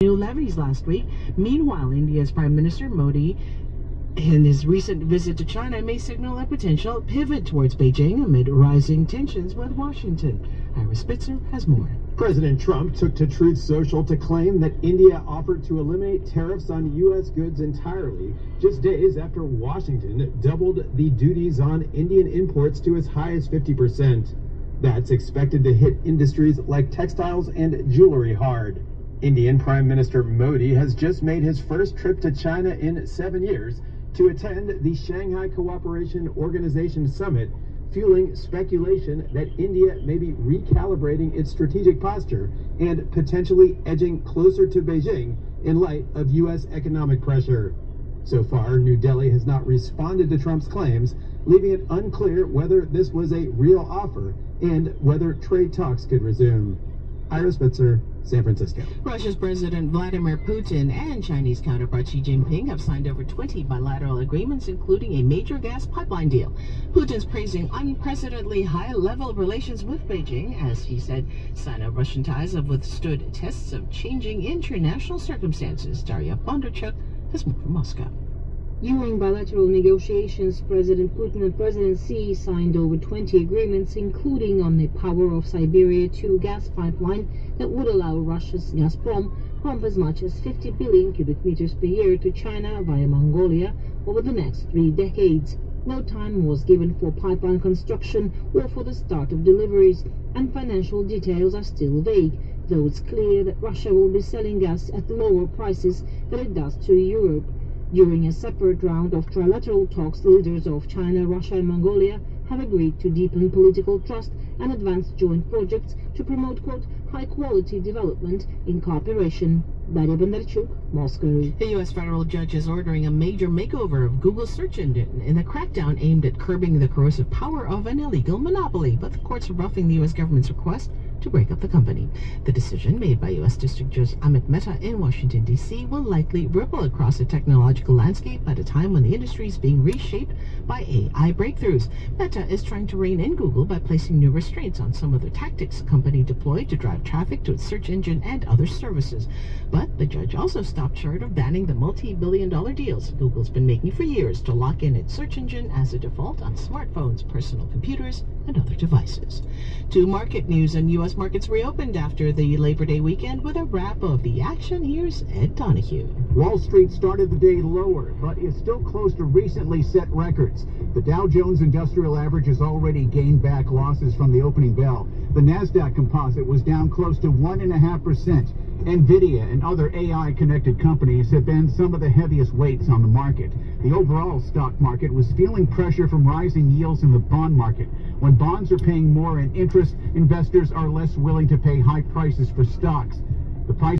new levies last week. Meanwhile, India's Prime Minister Modi, in his recent visit to China, may signal a potential pivot towards Beijing amid rising tensions with Washington. Ira Spitzer has more. President Trump took to Truth Social to claim that India offered to eliminate tariffs on U.S. goods entirely, just days after Washington doubled the duties on Indian imports to as high as 50%. That's expected to hit industries like textiles and jewelry hard. Indian Prime Minister Modi has just made his first trip to China in 7 years to attend the Shanghai Cooperation Organization Summit, fueling speculation that India may be recalibrating its strategic posture and potentially edging closer to Beijing in light of U.S. economic pressure. So far, New Delhi has not responded to Trump's claims, leaving it unclear whether this was a real offer and whether trade talks could resume. Ira Spitzer, San Francisco. Russia's President Vladimir Putin and Chinese counterpart Xi Jinping have signed over 20 bilateral agreements, including a major gas pipeline deal. Putin's praising unprecedentedly high-level relations with Beijing, as he said Sino-Russian ties have withstood tests of changing international circumstances. Daria Bondarchuk has more from Moscow. During bilateral negotiations, President Putin and President Xi signed over 20 agreements, including on the Power of Siberia 2 gas pipeline that would allow Russia's Gazprom pump as much as 50 billion cubic meters per year to China via Mongolia over the next 3 decades. No time was given for pipeline construction or for the start of deliveries, and financial details are still vague, though it's clear that Russia will be selling gas at lower prices than it does to Europe. During a separate round of trilateral talks, leaders of China, Russia and Mongolia have agreed to deepen political trust and advance joint projects to promote, quote, high-quality development in cooperation. Daria Bondarchuk, Moscow. The U.S. federal judge is ordering a major makeover of Google's search engine in a crackdown aimed at curbing the corrosive power of an illegal monopoly, but the courts are rebuffing the U.S. government's request to break up the company. The decision made by U.S. District Judge Amit Mehta in Washington, D.C. will likely ripple across the technological landscape at a time when the industry is being reshaped by AI breakthroughs. Mehta is trying to rein in Google by placing new restraints on some of the tactics the company deployed to drive traffic to its search engine and other services. But the judge also stopped short of banning the multi-billion-dollar deals Google's been making for years to lock in its search engine as a default on smartphones, personal computers, and other devices. To market news, and U.S. markets reopened after the Labor Day weekend with a wrap of the action. Here's Ed Donahue. Wall Street started the day lower, but is still close to recently set records. The Dow Jones Industrial Average has already gained back losses from the opening bell. The NASDAQ Composite was down close to 1.5%. NVIDIA and other AI-connected companies have been some of the heaviest weights on the market. The overall stock market was feeling pressure from rising yields in the bond market. When bonds are paying more in interest, investors are less willing to pay high prices for stocks. The price